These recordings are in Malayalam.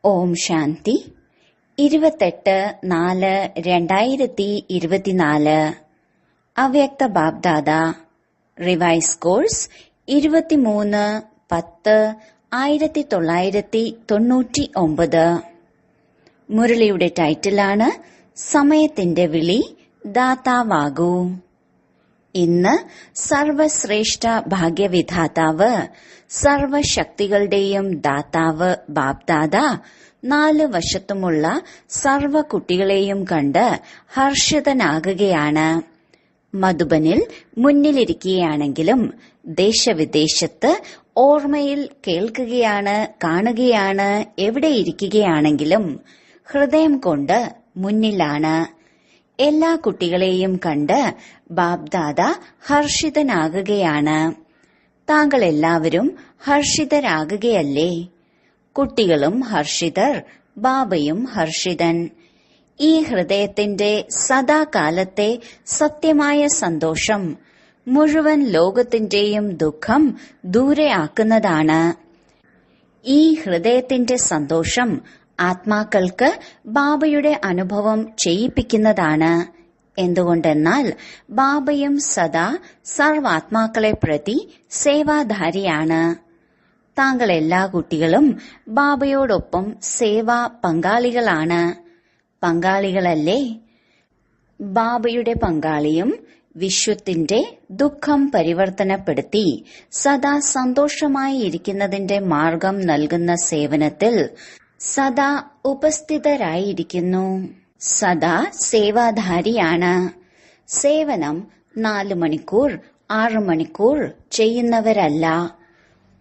ഓം ശാന്തി 28/4/2024 അവ്യക്ത ബാബ്ദാദ റിവൈസ് കോഴ്സ് 23/10/1999. മുരളിയുടെ ടൈറ്റിലാണ് സമയത്തിന്റെ വിളി ദാതാവാകൂ. ഇന്ന് സർവശ്രേഷ്ഠ ഭാഗ്യവിധാതാവ്, സർവശക്തികളുടെയും ദാതാവ് ബാബ്ദാദ 4 വശത്തുമുള്ള സർവ കുട്ടികളെയും കണ്ട് ഹർഷിതനാകുകയാണ്. മധുബനിൽ മുന്നിലിരിക്കുകയാണെങ്കിലും ദേശവിദേശത്ത് ഓർമ്മയിൽ കേൾക്കുകയാണ്, കാണുകയാണ്, എവിടെയിരിക്കുകയാണെങ്കിലും ഹൃദയം കൊണ്ട് മുന്നിലാണ്. എല്ലാ കുട്ടികളെയും കണ്ട് ബാബ്ദാദ ഹർഷിതനാകുകയാണ്. താങ്കൾ എല്ലാവരും ഹർഷിതരാകുകയല്ലേ? കുട്ടികളും ഹർഷിതർ, ബാബയും ഹർഷിതൻ. ഈ ഹൃദയത്തിന്റെ സദാകാലത്തെ സത്യമായ സന്തോഷം മുഴുവൻ ലോകത്തിന്റെയും ദുഃഖം ദൂരെയാക്കുന്നതാണ്. ഈ ഹൃദയത്തിന്റെ സന്തോഷം ആത്മാക്കൾക്ക് ബാബയുടെ അനുഭവം ചെയ്യിപ്പിക്കുന്നതാണ്. എന്തുകൊണ്ടെന്നാൽ ബാബയും സദാ സർവാത്മാക്കളെ പ്രതി സേവാധാരിയാണ്. താങ്കൾ എല്ലാ കുട്ടികളും ബാബയോടൊപ്പം സേവാ പങ്കാളികളാണ്. പങ്കാളികളല്ലേ? ബാബയുടെ പങ്കാളിയും വിശ്വത്തിന്റെ ദുഃഖം പരിവർത്തനപ്പെടുത്തി സദാ സന്തോഷമായി ഇരിക്കുന്നതിന്റെ മാർഗം നൽകുന്ന സേവനത്തിൽ സദാ ഉപസ്ഥിതരായിരിക്കുന്നു. സദാ സേവാധാരിയാണ്. സേവനം 4 മണിക്കൂർ 6 മണിക്കൂർ ചെയ്യുന്നവരല്ല.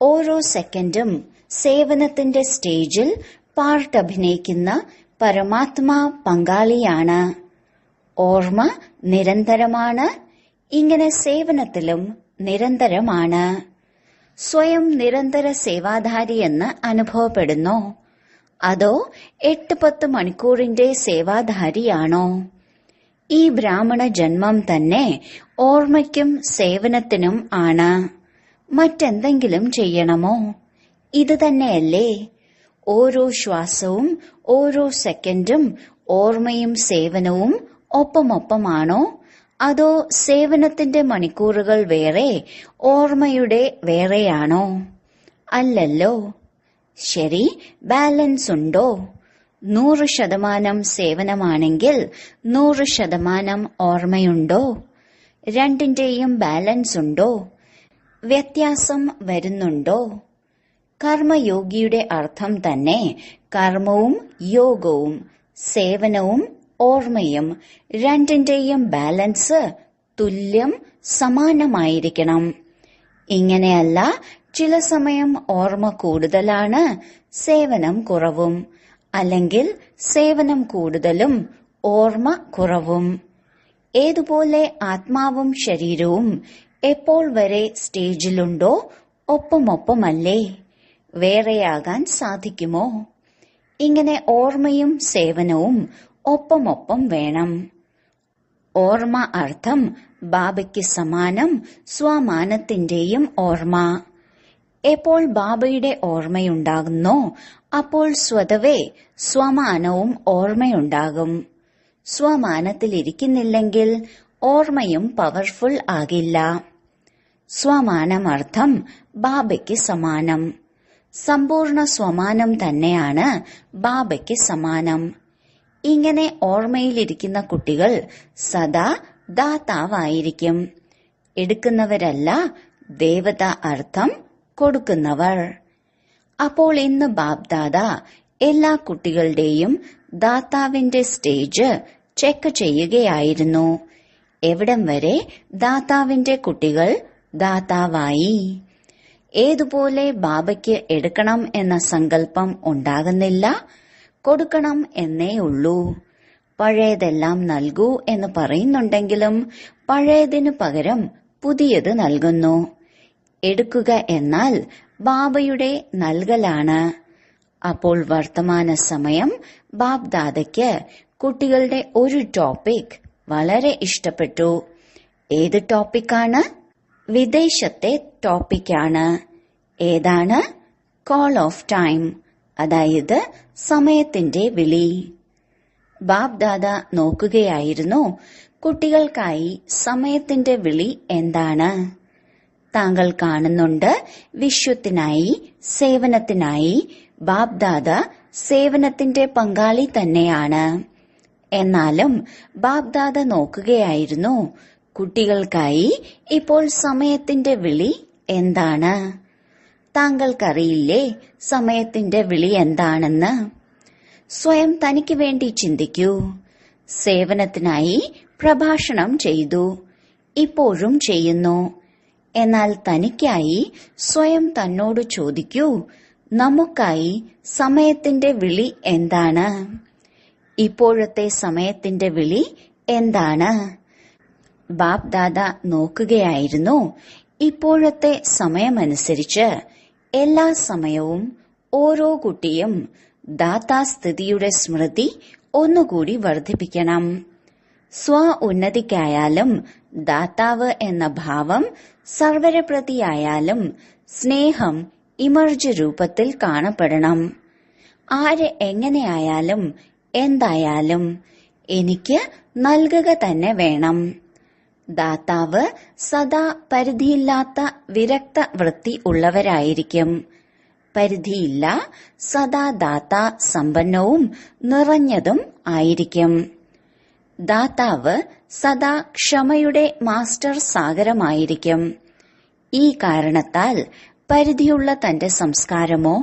ഓരോ സെക്കൻഡും സേവനത്തിന്റെ സ്റ്റേജിൽ പാർട്ട് അഭിനയിക്കുന്ന പരമാത്മാ പങ്കാളിയാണ്. ഓർമ്മ നിരന്തരമാണ്. ഇങ്ങനെ സേവനത്തിലും നിരന്തരമാണ്. സ്വയം നിരന്തര സേവാധാരിയെന്ന് അനുഭവപ്പെടുന്നോ? അതോ 8-10 മണിക്കൂറിന്റെ സേവാധാരിയാണോ? ഈ ബ്രാഹ്മണ ജന്മം തന്നെ ഓർമ്മയ്ക്കും സേവനത്തിനും ആണ്. മറ്റെന്തെങ്കിലും ചെയ്യണമോ? ഇത് തന്നെയല്ലേ? ഓരോ ശ്വാസവും ഓരോ സെക്കൻഡും ഓർമ്മയും സേവനവും ഒപ്പമൊപ്പമാണോ? അതോ സേവനത്തിന്റെ മണിക്കൂറുകൾ വേറെ, ഓർമ്മയുടെ വേറെയാണോ? അല്ലല്ലോ. ശരി, ബാലൻസ് ഉണ്ടോ? 100% സേവനമാണെങ്കിൽ 100% ഓർമ്മയുണ്ടോ? രണ്ടിന്റെയും ബാലൻസ് ഉണ്ടോ? വ്യത്യാസം വരുന്നുണ്ടോ? കർമ്മയോഗിയുടെ അർത്ഥം തന്നെ കർമ്മവും യോഗവും സേവനവും ഓർമ്മയും രണ്ടിന്റെയും ബാലൻസ് തുല്യം സമാനമായിരിക്കണം. ഇങ്ങനെയല്ല ചില സമയം ഓർമ്മ കൂടുതലാണ്, സേവനം കുറവും, അല്ലെങ്കിൽ സേവനം കൂടുതലും ഓർമ്മ കുറവും. ഏതുപോലെ ആത്മാവും ശരീരവും എപ്പോൾ വരെ സ്റ്റേജിലുണ്ടോ ഒപ്പമൊപ്പമല്ലേ? വേറെയാകാൻ സാധിക്കുമോ? ഇങ്ങനെ ഓർമ്മയും സേവനവും ഒപ്പമൊപ്പം വേണം. ഓർമ്മ അർത്ഥം ബാബയ്ക്ക് സമാനം സ്വമാനത്തിന്റെയും ഓർമ്മ. എപ്പോൾ ബാബയുടെ ഓർമ്മയുണ്ടാകുന്നോ അപ്പോൾ സ്വതവേ സ്വമാനവും ഓർമ്മയുണ്ടാകും. സ്വമാനത്തിലിരിക്കുന്നില്ലെങ്കിൽ ഓർമ്മയും പവർഫുൾ ആകില്ല. സ്വമാനമർത്ഥം ബാബയ്ക്ക് സമാനം. സമ്പൂർണ്ണ സ്വമാനം തന്നെയാണ് ബാബയ്ക്ക് സമാനം. ഇങ്ങനെ ഓർമ്മയിലിരിക്കുന്ന കുട്ടികൾ സദാ ദാതാവായിരിക്കും. എടുക്കുന്നവരല്ല, ദേവത അർത്ഥം കൊടുക്കുന്നവർ. അപ്പോൾ ഇന്ന് ബാബ്ദാദ എല്ലാ കുട്ടികളുടെയും ദാതാവിന്റെ സ്റ്റേജ് ചെക്ക് ചെയ്യുകയായിരുന്നു. എവിടം വരെ ദാതാവിന്റെ കുട്ടികൾ ദാതാവായി? ഏതുപോലെ ബാബയ്ക്ക് എടുക്കണം എന്ന സങ്കല്പം ഉണ്ടാകുന്നില്ല, കൊടുക്കണം എന്നേ ഉള്ളൂ. പഴയതെല്ലാം നൽകൂ എന്ന് പറയുന്നുണ്ടെങ്കിലും പഴയതിനു പകരം പുതിയത് നൽകുന്നു. എടുക്കുക എന്നാൽ ബാബയുടെ നൽകലാണ്. അപ്പോൾ വർത്തമാന സമയം ബാബ്ദാദയ്ക്ക് കുട്ടികളുടെ ഒരു ടോപ്പിക് വളരെ ഇഷ്ടപ്പെട്ടു. ഏത് ടോപ്പിക്കാണ്? വിദേശത്തെ ടോപ്പിക്കാണ്. ഏതാണ്? കോൾ ഓഫ് ടൈം, അതായത് സമയത്തിന്റെ വിളി. ബാബ്ദാദ നോക്കുകയായിരുന്നു കുട്ടികൾക്കായി സമയത്തിന്റെ വിളി എന്താണ്. താങ്കൾ കാണുന്നുണ്ട്, വിശ്വത്തിനായി, സേവനത്തിനായി ബാബ്ദാദ സേവനത്തിന്റെ പങ്കാളി തന്നെയാണ്. എന്നാലും ബാബ്ദാദ നോക്കുകയായിരുന്നു കുട്ടികൾക്കായി ഇപ്പോൾ സമയത്തിന്റെ വിളി എന്താണ്. താങ്കൾക്കറിയില്ലേ സമയത്തിന്റെ വിളി എന്താണെന്ന്? സ്വയം തനിക്ക് വേണ്ടി ചിന്തിക്കൂ. സേവനത്തിനായി പ്രഭാഷണം ചെയ്തു, ഇപ്പോഴും ചെയ്യുന്നു. എന്നാൽ തനിക്കായി സ്വയം തന്നോട് ചോദിക്കൂ, നമുക്കായി സമയത്തിന്റെ വിളി എന്താണ്? ഇപ്പോഴത്തെ സമയത്തിന്റെ വിളി എന്താണ്? ബാപ്ദാദ നോക്കുകയായിരുന്നു ഇപ്പോഴത്തെ സമയമനുസരിച്ച് എല്ലാ സമയവും ഓരോ കുട്ടിയും ദാതാസ്ഥിതിയുടെ സ്മൃതി ഒന്നുകൂടി വർദ്ധിപ്പിക്കണം. സ്വ ഉന്നതിക്കായാലും ദാതാവ് എന്ന ഭാവം സർവരെ പ്രതിയായാലും സ്നേഹം ഇമർജ് രൂപത്തിൽ കാണപ്പെടണം. ആര് എങ്ങനെയായാലും എന്തായാലും എനിക്ക് നൽകുക തന്നെ വേണം. ദാതാവ് സദാ പരിധിയില്ലാത്ത വിരക്ത വൃത്തി ഉള്ളവരായിരിക്കും. പരിധിയില്ല, സദാ ദാത സമ്പന്നവും നിറഞ്ഞതും ആയിരിക്കും. ദാതാവ് സദാ ക്ഷമയുടെ മാസ്റ്റർ സാഗരമായിരിക്കും. ഈ കാരണത്താൽ പരിധിയുള്ള തന്റെ സംസ്കാരമോ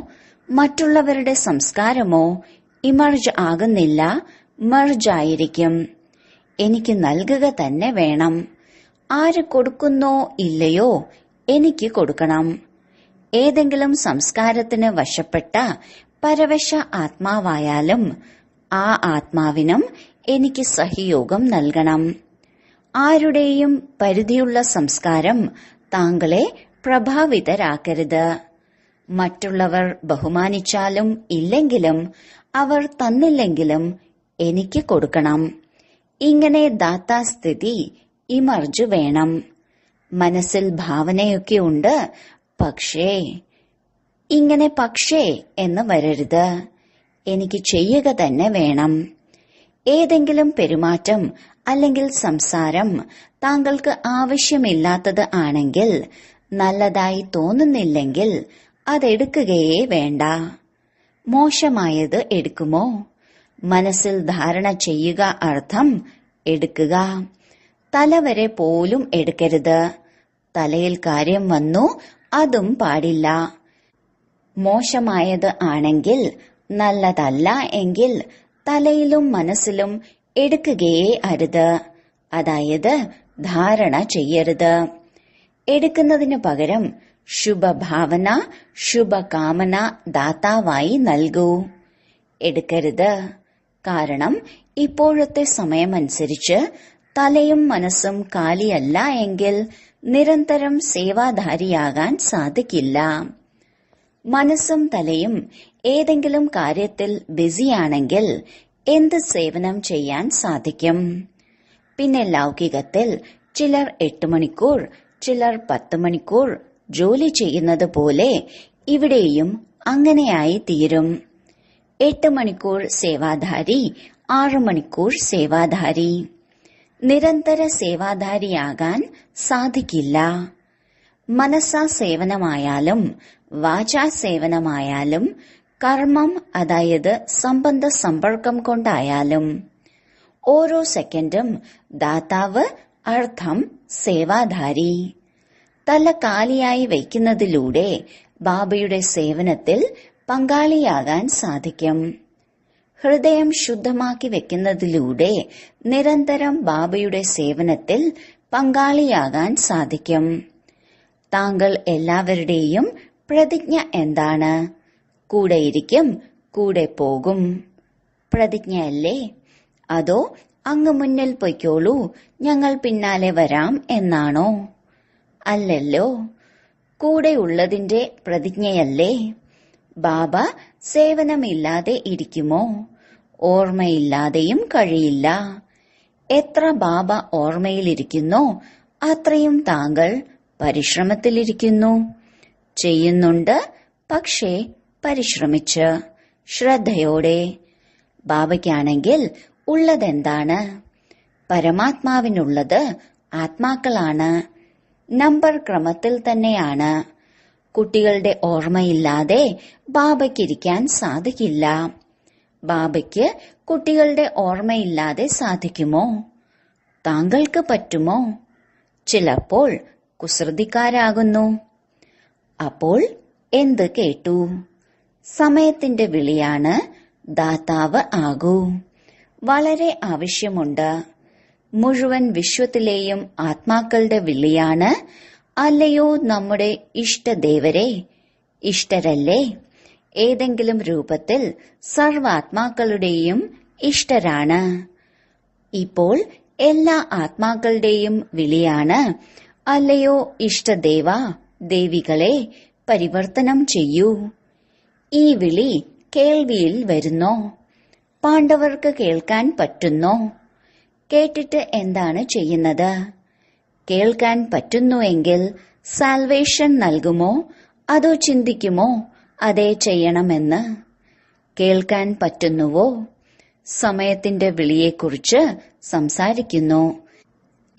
മറ്റുള്ളവരുടെ സംസ്കാരമോ ഇമർജ് ആകുന്നില്ല, മർജായിരിക്കും. എനിക്ക് നൽകുക തന്നെ വേണം. ആര് കൊടുക്കുന്നോ ഇല്ലയോ എനിക്ക് കൊടുക്കണം. ഏതെങ്കിലും സംസ്കാരത്തിന് വശപ്പെട്ട പരവശ ആത്മാവായാലും ആ ആത്മാവിനും എനിക്ക് സഹയോഗം നൽകണം. ആരുടെയും പരിധിയുള്ള സംസ്കാരം താങ്കളെ പ്രഭാവിതരാക്കരുത്. മറ്റുള്ളവർ ബഹുമാനിച്ചാലും ഇല്ലെങ്കിലും അവർ തന്നില്ലെങ്കിലും എനിക്ക് കൊടുക്കണം. ഇങ്ങനെ ദാതാസ്ഥിതി ഇമർജ് വേണം. മനസ്സിൽ ഭാവനയൊക്കെ ഉണ്ട്, പക്ഷേ ഇങ്ങനെ പക്ഷേ എന്ന് വരരുത്. എനിക്ക് ചെയ്യുക തന്നെ വേണം. ഏതെങ്കിലും പെരുമാറ്റം അല്ലെങ്കിൽ സംസാരം താങ്കൾക്ക് ആവശ്യമില്ലാത്തത് ആണെങ്കിൽ, നല്ലതായി തോന്നുന്നില്ലെങ്കിൽ അതെടുക്കുകയേ വേണ്ട. മോശമായത് എടുക്കുമോ? മനസ്സിൽ ധാരണ ചെയ്യുക അർത്ഥം എടുക്കുക. തലവരെ പോലും എടുക്കരുത്. തലയിൽ കാര്യം വന്നു, അതും പാടില്ല. മോശമായത് ആണെങ്കിൽ, നല്ലതല്ല എങ്കിൽ തലയിലും മനസ്സിലും എടുക്കുകയേ അരുത്. അതായത് ധാരണ ചെയ്യരുത്. എടുക്കുന്നതിനു പകരം ശുഭഭാവന, ശുഭകാമന ദാതാവായി നൽകൂ. എടുക്കരുത്. കാരണം ഇപ്പോഴത്തെ സമയമനുസരിച്ച് തലയും മനസ്സും കാലിയല്ല എങ്കിൽ നിരന്തരം സേവാധാരിയാകാൻ സാധിക്കില്ല. മനസ്സും തലയും ഏതെങ്കിലും കാര്യത്തിൽ ബിസിയാണെങ്കിൽ എന്ത് സേവനം ചെയ്യാൻ സാധിക്കും? പിന്നെ ലൗകികത്തിൽ ചിലർ 8 മണിക്കൂർ, ചിലർ 10 മണിക്കൂർ ജോലി ചെയ്യുന്നത് പോലെ ഇവിടെയും അങ്ങനെയായി തീരും. 8 മണിക്കൂർ സേവാധാരി, 6 മണിക്കൂർ സേവാധാരി. നിരന്തര സേവാധാരിയാകാൻ സാധിക്കില്ല. മനസ്സാ സേവനമായാലും വാചാ സേവനമായാലും കർമ്മം, അതായത് സംബന്ധ സമ്പർക്കം കൊണ്ടായാലും ഓരോ സെക്കൻഡും ദാതാവ് അർത്ഥം സേവാധാരി. തല കാലിയായി വയ്ക്കുന്നതിലൂടെ ബാബയുടെ സേവനത്തിൽ പങ്കാളിയാകാൻ സാധിക്കും. ഹൃദയം ശുദ്ധമാക്കി വെക്കുന്നതിലൂടെ നിരന്തരം ബാബയുടെ സേവനത്തിൽ പങ്കാളിയാകാൻ സാധിക്കും. താങ്കൾ എല്ലാവരുടെയും പ്രതിജ്ഞ എന്താണ്? കൂടെയിരിക്കും, കൂടെ പോകും. പ്രതിജ്ഞയല്ലേ? അതോ അങ്ങ് മുന്നിൽ പൊയ്ക്കോളൂ, ഞങ്ങൾ പിന്നാലെ വരാം എന്നാണോ? അല്ലല്ലോ. കൂടെയുള്ളതിന്റെ പ്രതിജ്ഞയല്ലേ? ബാബ സേവനമില്ലാതെ ഇരിക്കുമോ? ഓർമ്മയില്ലാതെയും കഴിയില്ല. എത്ര ബാബ ഓർമ്മയിലിരിക്കുന്നോ അത്രയും താങ്കൾ പരിശ്രമത്തിലിരിക്കുന്നു. ചെയ്യുന്നുണ്ട്, പക്ഷേ പരിശ്രമിച്ച്. ശ്രദ്ധയോടെ. ബാബയ്ക്കാണെങ്കിൽ ഉള്ളതെന്താണ്? പരമാത്മാവിനുള്ളത് ആത്മാക്കളാണ്. നമ്പർ ക്രമത്തിൽ തന്നെയാണ്. കുട്ടികളുടെ ഓർമ്മയില്ലാതെ ബാബയ്ക്കിരിക്കാൻ സാധിക്കില്ല. ബാബയ്ക്ക് കുട്ടികളുടെ ഓർമ്മയില്ലാതെ സാധിക്കുമോ? താങ്കൾക്ക് പറ്റുമോ? ചിലപ്പോൾ കുസൃതിക്കാരാകുന്നു. അപ്പോൾ എന്ത് കേട്ടു? സമയത്തിന്റെ വിളിയാണ്, ദാതാവ് ആകൂ. വളരെ ആവശ്യമുണ്ട്. മുഴുവൻ വിശ്വത്തിലെയും ആത്മാക്കളുടെ വിളിയാണ്, അല്ലയോ നമ്മുടെ ഇഷ്ടദേവരെ? ഇഷ്ടരല്ലേ? ഏതെങ്കിലും രൂപത്തിൽ സർവാത്മാക്കളുടെയും ഇഷ്ടരാണ്. ഇപ്പോൾ എല്ലാ ആത്മാക്കളുടെയും വിളിയാണ്, അല്ലയോ ഇഷ്ടദേവ ദേവികളെ, പരിവർത്തനം ചെയ്യൂ. ഈ വിളി കേൾവിയിൽ വരുന്നോ? പാണ്ഡവർക്ക് കേൾക്കാൻ പറ്റുന്നോ? കേട്ടിട്ട് എന്താണ് ചെയ്യുന്നത്? കേൾക്കാൻ പറ്റുന്നുവെങ്കിൽ സാൽവേഷൻ നൽകുമോ, അതോ ചിന്തിക്കുമോ അതേ ചെയ്യണമെന്ന്? കേൾക്കാൻ പറ്റുന്നുവോ? സമയത്തിന്റെ വിളിയെക്കുറിച്ച് സംസാരിക്കുന്നു.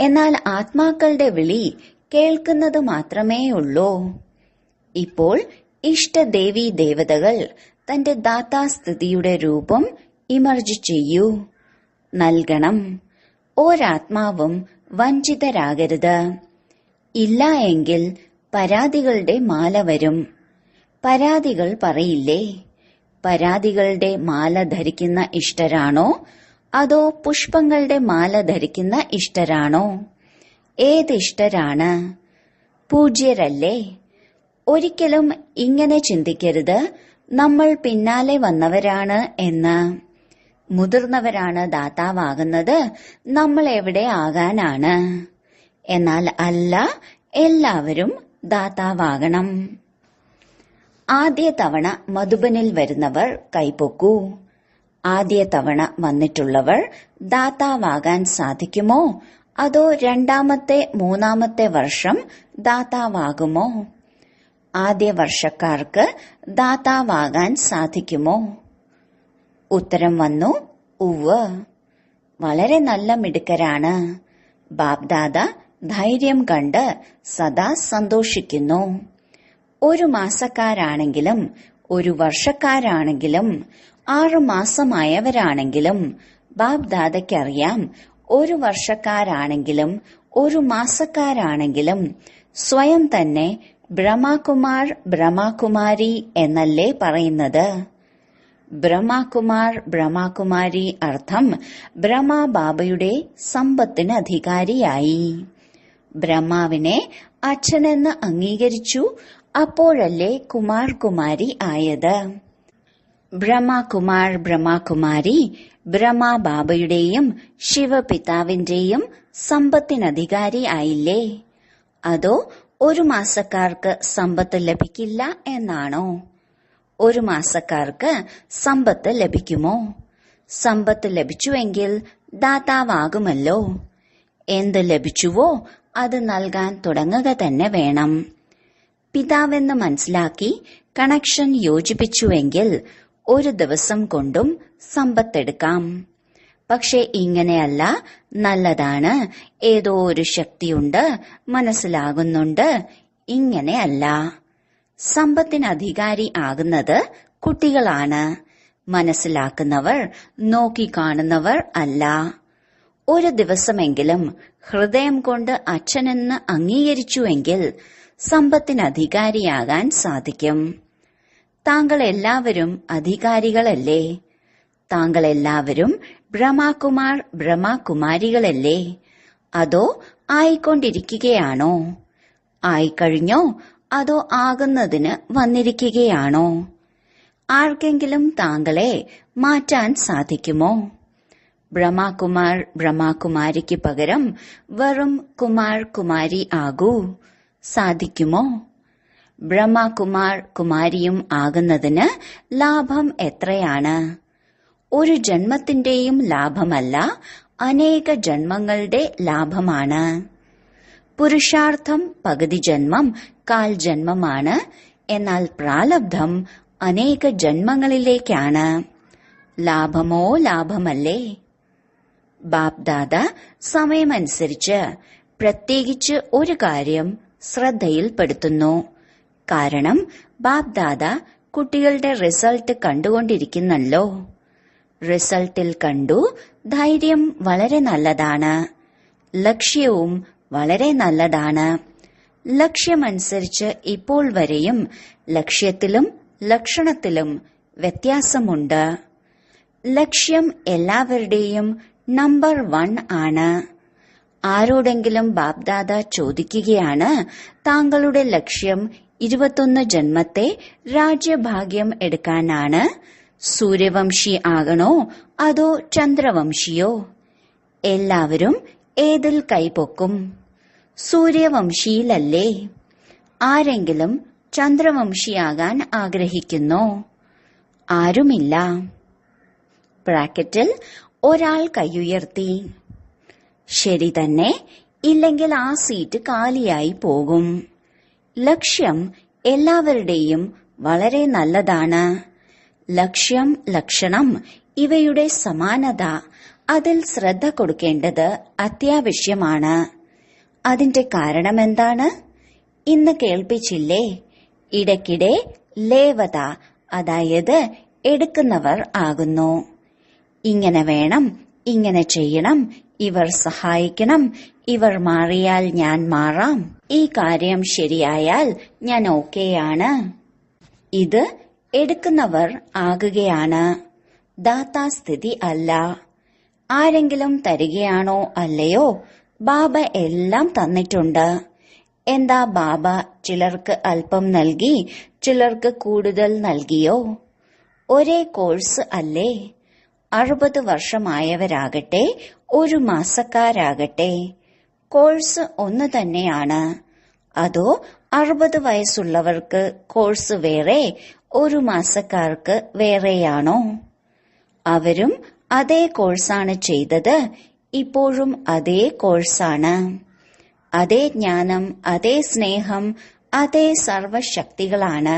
എന്നാൽ ആത്മാക്കളുടെ വിളി കേൾക്കുന്നത് മാത്രമേ ഉള്ളൂ. ഇപ്പോൾ ഇഷ്ടദേവീ ദേവതകൾ തന്റെ ദാതാസ്ഥിതിയുടെ രൂപം ഇമർജ് ചെയ്യൂ. നൽകണം. ഒരാത്മാവും വഞ്ചിതരാകരുത്. ഇല്ല എങ്കിൽ പരാതികളുടെ മാല വരും. പരാതികൾ പറയില്ലേ? പരാതികളുടെ മാല ധരിക്കുന്ന ഇഷ്ടരാണോ, അതോ പുഷ്പങ്ങളുടെ മാല ധരിക്കുന്ന ഇഷ്ടരാണോ? ഏത് ഇഷ്ടരാണ്? പൂജ്യരല്ലേ? ഒരിക്കലും ഇങ്ങനെ ചിന്തിക്കരുത്, നമ്മൾ പിന്നാലെ വന്നവരാണ് എന്ന്. മുതിർന്നവരാണ് ദാതാവാകുന്നത്, നമ്മൾ എവിടെ ആകാനാണ്? എന്നാൽ അല്ല, എല്ലാവരും ദാതാവാകണം. ആദ്യ തവണ മധുബനിൽ വരുന്നവർ കൈപൊക്കൂ. ആദ്യ തവണ വന്നിട്ടുള്ളവർ ദാതാവാകാൻ സാധിക്കുമോ, അതോ രണ്ടാമത്തെ മൂന്നാമത്തെ വർഷം ദാതാവാകുമോ? ആദ്യ വർഷക്കാർക്ക് ദാതാവാകാൻ സാധിക്കുമോ? ഉത്തരം വന്നു, ഉവ്വ്. വളരെ നല്ല മിടുക്കരാണ്. ബാപ്ദാദ ധൈര്യം കണ്ട് സദാ സന്തോഷിക്കുന്നു. ഒരു മാസക്കാരാണെങ്കിലും ഒരു വർഷക്കാരാണെങ്കിലും 6 മാസമായവരാണെങ്കിലും ബാപ്ദാദയ്ക്കറിയാം, ഒരു വർഷക്കാരാണെങ്കിലും ഒരു മാസക്കാരാണെങ്കിലും സ്വയം തന്നെ ബ്രഹ്മകുമാർ ബ്രഹ്മകുമാരി എന്നല്ലേ പറയുന്നത്? ബ്രഹ്മകുമാർ ബ്രഹ്മകുമാരി അർത്ഥം ബ്രഹ്മബാബയുടെ സമ്പത്തിന് അധികാരിയായി. ബ്രഹ്മാവിനെ അച്ഛനെന്ന് അംഗീകരിച്ചു. അപ്പോഴല്ലേ കുമാർ കുമാരി ആയത്. ബ്രഹ്മകുമാർ ബ്രഹ്മകുമാരി ബ്രഹ്മബാബയുടെയും ശിവപിതാവിന്റെയും സമ്പത്തിനധികാരി ആയില്ലേ? അതോ ഒരു മാസക്കാർക്ക് സമ്പത്ത് ലഭിക്കില്ല എന്നാണോ? ഒരു മാസക്കാർക്ക് സമ്പത്ത് ലഭിക്കുമോ? സമ്പത്ത് ലഭിച്ചുവെങ്കിൽ ദാതാവാകുമല്ലോ. എന്ത് ലഭിച്ചുവോ അത് നൽകാൻ തുടങ്ങുക തന്നെ വേണം. പിതാവെന്ന് മനസ്സിലാക്കി കണക്ഷൻ യോജിപ്പിച്ചുവെങ്കിൽ ഒരു ദിവസം കൊണ്ടും സമ്പത്തെടുക്കാം. പക്ഷെ ഇങ്ങനെയല്ല. നല്ലതാണ്, ഏതോ ഒരു ശക്തിയുണ്ട്, മനസ്സിലാകുന്നുണ്ട്. ഇങ്ങനെയല്ല. സമ്പത്തിന് അധികാരി ആകുന്നത് കുട്ടികളാണ്. മനസ്സിലാക്കുന്നവർ, നോക്കിക്കാണുന്നവർ അല്ല. ഒരു ദിവസമെങ്കിലും ഹൃദയം കൊണ്ട് അച്ഛനെന്ന് അംഗീകരിച്ചുവെങ്കിൽ സമ്പത്തിന് അധികാരിയാകാൻ സാധിക്കും. താങ്കൾ എല്ലാവരും അധികാരികളല്ലേ? താങ്കൾ എല്ലാവരും ബ്രഹ്മകുമാർ ബ്രഹ്മകുമാരികളല്ലേ? അതോ ആയിക്കൊണ്ടിരിക്കുകയാണോ? ആയിക്കഴിഞ്ഞോ, അതോ ആകുന്നതിന് വന്നിരിക്കുകയാണോ? ആർക്കെങ്കിലും താങ്കളെ മാറ്റാൻ സാധിക്കുമോ? ബ്രഹ്മകുമാർ ബ്രഹ്മകുമാരിക്ക് പകരം വെറും കുമാർ കുമാരി ആകൂ. സാധിക്കുമോ? ബ്രഹ്മകുമാർ കുമാരിയും ആകുന്നതിന് ലാഭം എത്രയാണ്? ഒരു ജന്മത്തിന്റെയും ലാഭമല്ല, അനേക ജന്മങ്ങളുടെ ലാഭമാണ്. പുരുഷാർത്ഥം പകുതി ജന്മം, കാൽ ജന്മമാണ്. എന്നാൽ പ്രാലബ്ധം അനേക ജന്മങ്ങളിലേക്കാണ്. ലാഭമോ ലാഭമല്ലേ? ബാപ്ദാദ സമയമനുസരിച്ച് പ്രത്യേകിച്ച് ഒരു കാര്യം ശ്രദ്ധയിൽപ്പെടുത്തുന്നു. കാരണം ബാപ്ദാദ കുട്ടികളുടെ റിസൾട്ട് കണ്ടുകൊണ്ടിരിക്കുന്നല്ലോ. റിസൾട്ടിൽ കണ്ടു ധൈര്യം വളരെ നല്ലതാണ്. ലക്ഷ്യവും വളരെ നല്ലതാണ്. ലക്ഷ്യമനുസരിച്ച് ഇപ്പോൾ വരെയും ലക്ഷ്യത്തിലും ലക്ഷണത്തിലും വ്യത്യാസമുണ്ട്. ലക്ഷ്യം എല്ലാവരുടെയും നമ്പർ 1 ആണ്. ആരോടെങ്കിലും ബാപ്ദാദ ചോദിക്കുകയാണ്, താങ്കളുടെ ലക്ഷ്യം 21 ജന്മത്തെ രാജ്യഭാഗ്യം എടുക്കാനാണ്. സൂര്യവംശി ആകണോ അതോ ചന്ദ്രവംശിയോ? എല്ലാവരും ഏതിൽ കൈപൊക്കും? സൂര്യവംശിയിലല്ലേ? ആരെങ്കിലും ചന്ദ്രവംശിയാകാൻ ആഗ്രഹിക്കുന്നോ? ആരുമില്ല. ബ്രാക്കറ്റിൽ ഒരാൾ കൈയുയർത്തി. ശരി തന്നെ, ഇല്ലെങ്കിൽ ആ സീറ്റ് കാലിയായി പോകും. ലക്ഷ്യം എല്ലാവരുടെയും വളരെ നല്ലതാണ്. ലക്ഷ്യം, ലക്ഷണം ഇവയുടെ സമാനത, അതിൽ ശ്രദ്ധ കൊടുക്കേണ്ടത് അത്യാവശ്യമാണ്. അതിന്റെ കാരണമെന്താണ്? ഇന്ന് കേൾപ്പിച്ചില്ലേ? ഇടയ്ക്കിടെ ലേവത, അതായത് എടുക്കുന്നവർ ആകുന്നു. ഇങ്ങനെ വേണം, ഇങ്ങനെ ചെയ്യണം, ഇവർ സഹായിക്കണം, ഇവർ മാറിയാൽ ഞാൻ മാറാം, ഈ കാര്യം ശരിയായാൽ ഞാൻ ഓക്കെയാണ്. ഇത് എടുക്കുന്നവർ ആകുകയാണ്. ദാതാസ്ഥിതി അല്ല. ആരെങ്കിലും തരികയാണോ അല്ലയോ? ബാബ എല്ലാം തന്നിട്ടുണ്ട്. എന്താ ബാബ ചിലർക്ക് അല്പം നൽകി, ചിലർക്ക് കൂടുതൽ നൽകിയോ? ഒരേ കോഴ്സ് അല്ലേ? 60 വർഷമായവരാകട്ടെ, 1 മാസക്കാരാകട്ടെ, കോഴ്സ് ഒന്ന് തന്നെയാണ്. അതോ 60 വയസ്സുള്ളവർക്ക് കോഴ്സ് വേറെ, 1 മാസക്കാർക്ക് വേറെയാണോ? അവരും അതേ കോഴ്സാണ് ചെയ്തത്, ഇപ്പോഴും അതേ കോഴ്സാണ്. അതേ ജ്ഞാനം, അതേ സ്നേഹം, അതേ സർവശക്തികളാണ്.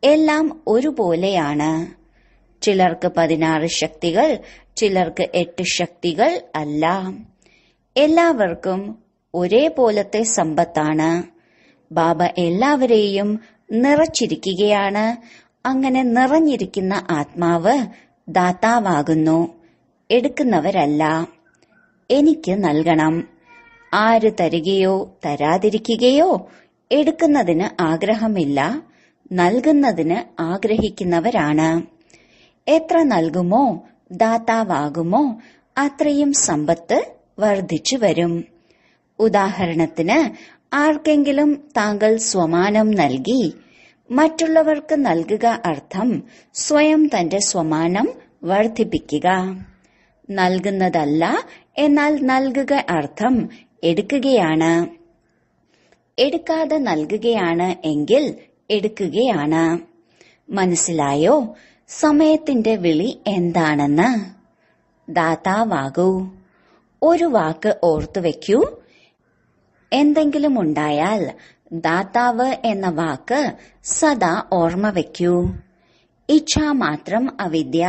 എല്ലാം ഒരുപോലെയാണ്. ചിലർക്ക് 16 ശക്തികൾ, ചിലർക്ക് 8 ശക്തികൾ അല്ല. എല്ലാവർക്കും ഒരേപോലത്തെ സമ്പത്താണ്. ബാബ എല്ലാവരെയും നിറച്ചിരിക്കുകയാണ്. അങ്ങനെ നിറഞ്ഞിരിക്കുന്ന ആത്മാവ് ദാതാവാകുന്നു, എടുക്കുന്നവരല്ല. എനിക്ക് നൽകണം. ആര് തരികയോ തരാതിരിക്കുകയോ എടുക്കുന്നതിന് ആഗ്രഹമില്ല, നൽകുന്നതിന് ആഗ്രഹിക്കുന്നവരാണ്. എത്ര നൽകുമോ, ദാതാവാകുമോ, അത്രയും സമ്പത്ത് വർദ്ധിച്ചു വരും. ഉദാഹരണത്തിന്, ആർക്കെങ്കിലും താങ്കൾ സ്വമാനം നൽകി, മറ്റുള്ളവർക്ക് നൽകുക അർത്ഥം സ്വയം തന്റെ സ്വമാനം വർദ്ധിപ്പിക്കുക. നൽകുന്നതല്ല, എന്നാൽ നൽകുക അർത്ഥം എടുക്കുകയാണ്. എടുക്കാതെ നൽകുകയാണ് എങ്കിൽ എടുക്കുകയാണ്. മനസ്സിലായോ സമയത്തിന്റെ വിളി എന്താണെന്ന്? ദാതാവാകൂ. ഒരു വാക്ക് ഓർത്തുവെക്കൂ. എന്തെങ്കിലും ഉണ്ടായാൽ ദാതാവ് എന്ന വാക്ക് സദാ ഓർമ്മ വയ്ക്കൂ. ഇച്ഛാമാത്രം അവിദ്യ.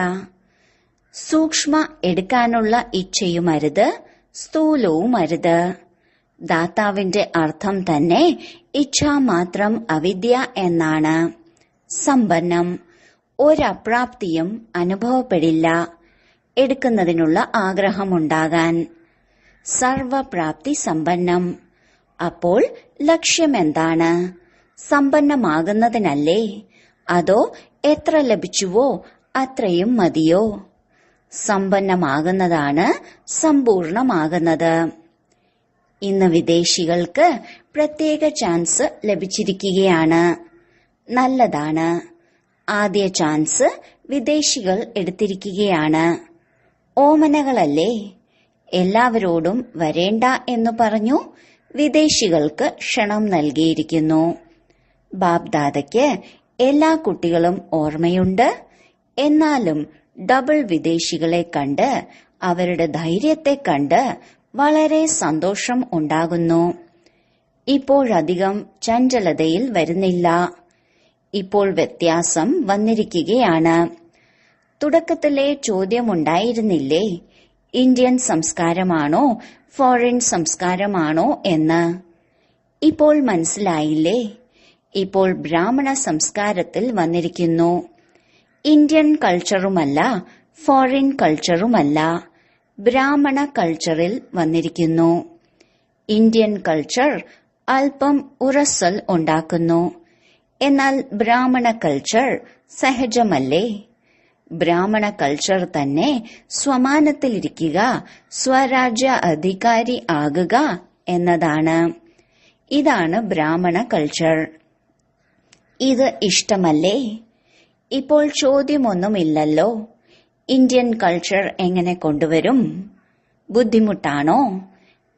സൂക്ഷ്മ എടുക്കാനുള്ള ഇച്ഛയുമരുത്, സ്ഥൂലവുമരുത്. ദാതാവിന്റെ അർത്ഥം തന്നെ ഇച്ഛാമാത്രം അവിദ്യ എന്നാണ്. സമ്പന്നം. ഒരപ്രാപ്തിയും അനുഭവപ്പെടില്ല എടുക്കുന്നതിനുള്ള ആഗ്രഹമുണ്ടാകാൻ. സർവപ്രാപ്തി സമ്പന്നം. അപ്പോൾ ലക്ഷ്യമെന്താണ്? സമ്പന്നമാകുന്നതിനല്ലേ? അതോ എത്ര ലഭിച്ചുവോ അത്രയും മതിയോ? സമ്പന്നമാകുന്നതാണ് സമ്പൂർണമാകുന്നത്. ഇന്ന് വിദേശികൾക്ക് പ്രത്യേക ചാൻസ് ലഭിച്ചിരിക്കുകയാണ്. നല്ലതാണ്. ആദ്യ ചാൻസ് വിദേശികൾ എടുത്തിരിക്കുകയാണ്. ഓമനകളല്ലേ? എല്ലാവരോടും വരേണ്ട എന്നു പറഞ്ഞു വിദേശികൾക്ക് ക്ഷണം നൽകിയിരിക്കുന്നു. ബാപ്ദാദയ്ക്ക് എല്ലാ കുട്ടികളും ഓർമ്മയുണ്ട്. എന്നാലും ഡബിൾ വിദേശികളെ കണ്ട്, അവരുടെ ധൈര്യത്തെ കണ്ട് വളരെ സന്തോഷം ഉണ്ടാകുന്നു. ഇപ്പോഴധികം ചഞ്ചലതയിൽ വരുന്നില്ല. ഇപ്പോൾ വ്യത്യാസം വന്നിരിക്കുകയാണ്. തുടക്കത്തിലെ ചോദ്യമുണ്ടായിരുന്നില്ലേ, ഇന്ത്യൻ സംസ്കാരമാണോ ഫോറിൻ സംസ്കാരമാണോ എന്ന്? ഇപ്പോൾ മനസ്സിലായില്ലേ? ഇപ്പോൾ ബ്രാഹ്മണ സംസ്കാരത്തിൽ വന്നിരിക്കുന്നു. ഇന്ത്യൻ കൾച്ചറുമല്ല ഫോറിൻ കൾച്ചറുമല്ല, ബ്രാഹ്മണ കൾച്ചറിൽ വന്നിരിക്കുന്നു. ഇന്ത്യൻ കൾച്ചർ അല്പം ഉറസൽ ഉണ്ടാക്കുന്നു. എന്നാൽ ബ്രാഹ്മണ കൾച്ചർ സഹജമല്ലേ? ബ്രാഹ്മണ കൾച്ചർ തന്നെ സ്വമാനത്തിലിരിക്കുക, സ്വരാജ്യ അധികാരി ആകുക എന്നതാണ്. ഇതാണ് ബ്രാഹ്മണ കൾച്ചർ. ഇത് ഇഷ്ടമല്ലേ? ഇപ്പോൾ ചോദ്യമൊന്നുമില്ലല്ലോ. ഇന്ത്യൻ കൾച്ചർ എങ്ങനെ കൊണ്ടുവരും? ബുദ്ധിമുട്ടാണോ?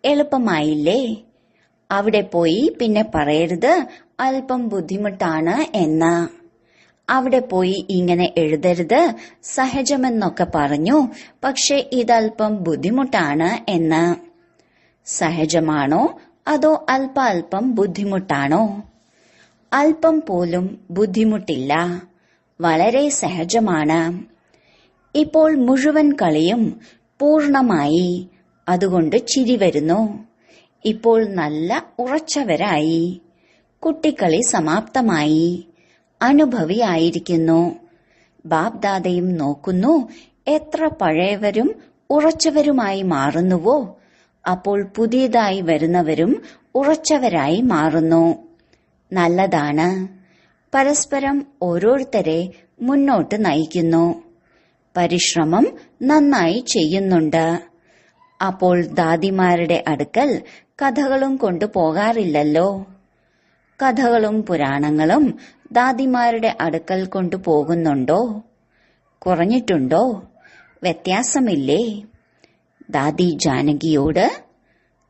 എളുപ്പമായില്ലേ? അവിടെ പോയി പിന്നെ പറയരുത് അല്പം ബുദ്ധിമുട്ടാണ് എന്ന്. അവിടെ പോയി ഇങ്ങനെ എഴുതരുത്, സഹജമെന്നൊക്കെ പറഞ്ഞു, പക്ഷെ ഇതല്പം ബുദ്ധിമുട്ടാണ് എന്ന്. സഹജമാണോ അതോ അല്പം ബുദ്ധിമുട്ടാണോ? അല്പം പോലും ബുദ്ധിമുട്ടില്ല, വളരെ സഹജമാണ്. ഇപ്പോൾ മുഴുവൻ കളിയും പൂർണമായി, അതുകൊണ്ട് ചിരി വരുന്നു. ഇപ്പോൾ നല്ല ഉറച്ചവരായി. കുട്ടിക്കളി സമാപ്തമായി, അനുഭവിയായിരിക്കുന്നു. ബാപ്ദാദയും നോക്കുന്നു, എത്ര പഴയവരും ഉറച്ചവരുമായി മാറുന്നുവോ അപ്പോൾ പുതിയതായി വരുന്നവരും ഉറച്ചവരായി മാറുന്നു. നല്ലതാണ്. പരസ്പരം ഓരോരുത്തരെ മുന്നോട്ട് നയിക്കുന്നു. പരിശ്രമം നന്നായി ചെയ്യുന്നുണ്ട്. അപ്പോൾ ദാദിമാരുടെ അടുക്കൽ കഥകളും കൊണ്ടു പോകാറില്ലല്ലോ. കഥകളും പുരാണങ്ങളും ദാദിമാരുടെ അടുക്കൽ കൊണ്ടുപോകുന്നുണ്ടോ? കുറഞ്ഞിട്ടുണ്ടോ? വ്യത്യാസമില്ലേ? ദാദി ജാനകിയോട്,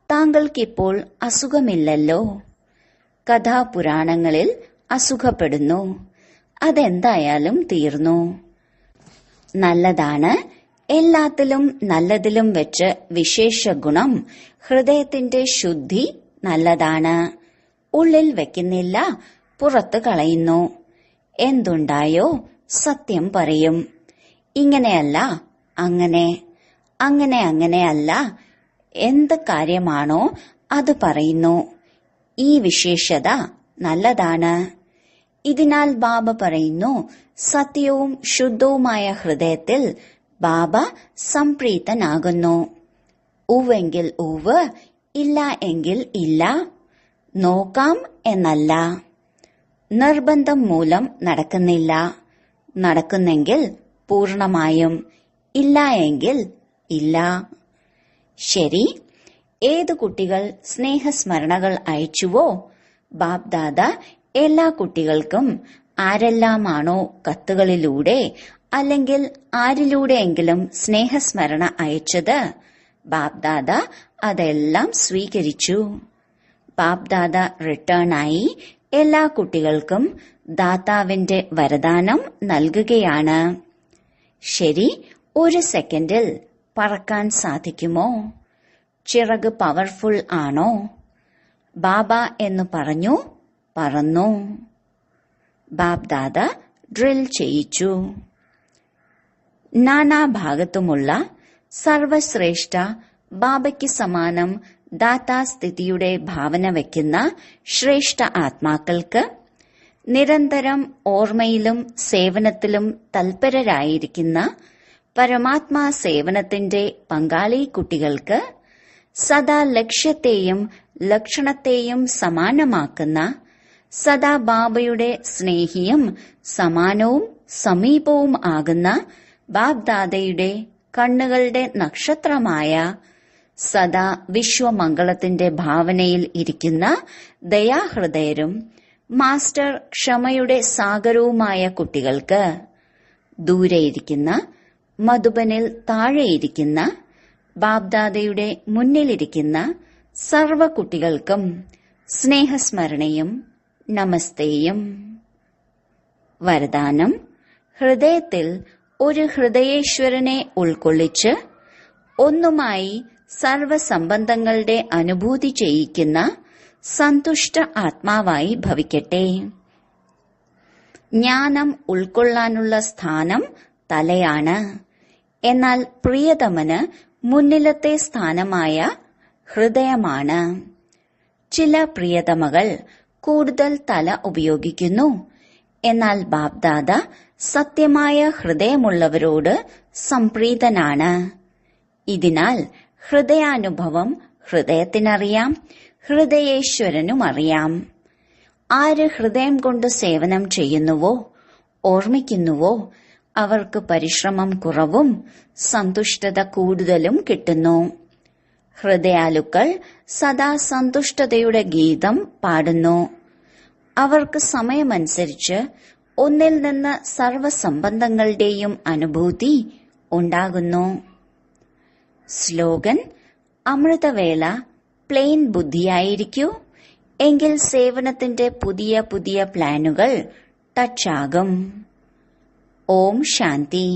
താങ്കൾക്കിപ്പോൾ അസുഖമില്ലല്ലോ. കഥാപുരാണങ്ങളിൽ അസുഖപ്പെടുന്നു, അതെന്തായാലും തീർന്നു. നല്ലതാണ്. എല്ലാത്തിലും നല്ലതിലും വെച്ച് വിശേഷ ഗുണം ഹൃദയത്തിന്റെ ശുദ്ധി നല്ലതാണ്. ഉള്ളിൽ വെക്കുന്നില്ല, പുറത്തു കളയുന്നു. എന്തുണ്ടായോ സത്യം പറയും. ഇങ്ങനെയല്ല അങ്ങനെ, അങ്ങനെയല്ല, എന്ത് കാര്യമാണോ അത് പറയുന്നു. ഈ വിശേഷത നല്ലതാണ്. ഇതിനാൽ ബാബ പറയുന്നു, സത്യവും ശുദ്ധവുമായ ഹൃദയത്തിൽ ബാബ സംപ്രീതനാകുന്നു. ഉവെങ്കിൽ ഉവ്, ഇല്ല എങ്കിൽ ഇല്ല. നോക്കാം എന്നല്ല. നിർബന്ധം മൂലം നടക്കുന്നില്ല. നടക്കുന്നെങ്കിൽ പൂർണമായും, ഇല്ല എങ്കിൽ ഇല്ല. ശരി. ഏതു കുട്ടികൾ സ്നേഹസ്മരണകൾ അയച്ചുവോ, ബാപ്ദാദ എല്ലാ കുട്ടികൾക്കും ആരെല്ലാമാണോ കത്തുകളിലൂടെ അല്ലെങ്കിൽ ആരിലൂടെയെങ്കിലും സ്നേഹസ്മരണ അയച്ചത്, ബാപ്ദാദ അതെല്ലാം സ്വീകരിച്ചു. ബാപ്ദാദ റിട്ടേണായി എല്ലാ കുട്ടികൾക്കും ദാതാവിന്റെ വരദാനം നൽകുകയാണ്. ശരി. ഒരു സെക്കൻഡിൽ പറക്കാൻ സാധിക്കുമോ? ചിറക് പവർഫുൾ ആണോ? ബാബ എന്ന് പറഞ്ഞു, പറന്നു. ബാപ്ദാദ ഡ്രിൽ ചെയ്യിച്ചു. നാനാഭാഗത്തുമുള്ള സർവശ്രേഷ്ഠ ബാബയ്ക്ക് സമാനം ദാതാസ്ഥിതിയുടെ ഭാവന വയ്ക്കുന്ന ശ്രേഷ്ഠ ആത്മാക്കൾക്ക്, നിരന്തരം ഓർമ്മയിലും സേവനത്തിലും തൽപരരായിരിക്കുന്ന പരമാത്മാ സേവനത്തിന്റെ പങ്കാളി കുട്ടികൾക്ക്, സദാ ലക്ഷ്യത്തെയും ലക്ഷണത്തെയും സമാനമാക്കുന്ന, സദാ ബാബയുടെ സ്നേഹിയും സമാനവും സമീപവും ആകുന്ന ബാപ്ദാദയുടെ കണ്ണുകളുടെ നക്ഷത്രമായ, സദാ വിശ്വമംഗളത്തിന്റെ ഭാവനയിൽ ഇരിക്കുന്ന ദയാഹൃദയരും മാസ്റ്റർ ക്ഷമയുടെ സാഗരവുമായ കുട്ടികൾക്ക്, ദൂരെയിരിക്കുന്ന മധുബനിൽ താഴെയിരിക്കുന്ന ബാപ്ദാദയുടെ മുന്നിലിരിക്കുന്ന സർവ കുട്ടികൾക്കും സ്നേഹസ്മരണയും നമസ്തേയും. വരദാനം: ഹൃദയത്തിൽ ഒരു ഹൃദയേശ്വരനെ ഉൾക്കൊള്ളിച്ച് ഒന്നുമായി സർവസംബന്ധങ്ങളുടെ അനുഭൂതി ചെയ്യിക്കുന്ന സന്തുഷ്ട ആത്മാവായി ഭവിക്കട്ടെ. ജ്ഞാനം ഉൾക്കൊള്ളാനുള്ള സ്ഥാനം തലയാണ്. എന്നാൽ പ്രിയതമന് മുന്നിലത്തെ സ്ഥാനമായ ഹൃദയമാണ്. ചില പ്രിയതമകൾ കൂടുതൽ തല ഉപയോഗിക്കുന്നു. എന്നാൽ ബാപ്ദാദ സത്യമായ ഹൃദയമുള്ളവരോട് സംപ്രീതനാണ്. ഇതിനാൽ ഹൃദയാനുഭവം ഹൃദയത്തിനറിയാം, ഹൃദയേശ്വരനും അറിയാം. ആര് ഹൃദയം കൊണ്ട് സേവനം ചെയ്യുന്നുവോ, ഓർമ്മിക്കുന്നുവോ, അവർക്ക് പരിശ്രമം കുറവും സന്തുഷ്ടത കൂടുതലും കിട്ടുന്നു. ഹൃദയാലുക്കൾ സദാ സന്തുഷ്ടതയുടെ ഗീതം പാടുന്നു. അവർക്ക് സമയമനുസരിച്ച് ഒന്നിൽ നിന്ന് സർവസംബന്ധങ്ങളുടെയും അനുഭൂതി ഉണ്ടാകുന്നു. സ്ലോഗൻ: അമൃതവേള പ്ലെയിൻ ബുദ്ധിയായിരിക്കൂ, എങ്കിൽ സേവനത്തിന്റെ പുതിയ പുതിയ പ്ലാനുകൾ ടച്ചാകും. ഓം ശാന്തി.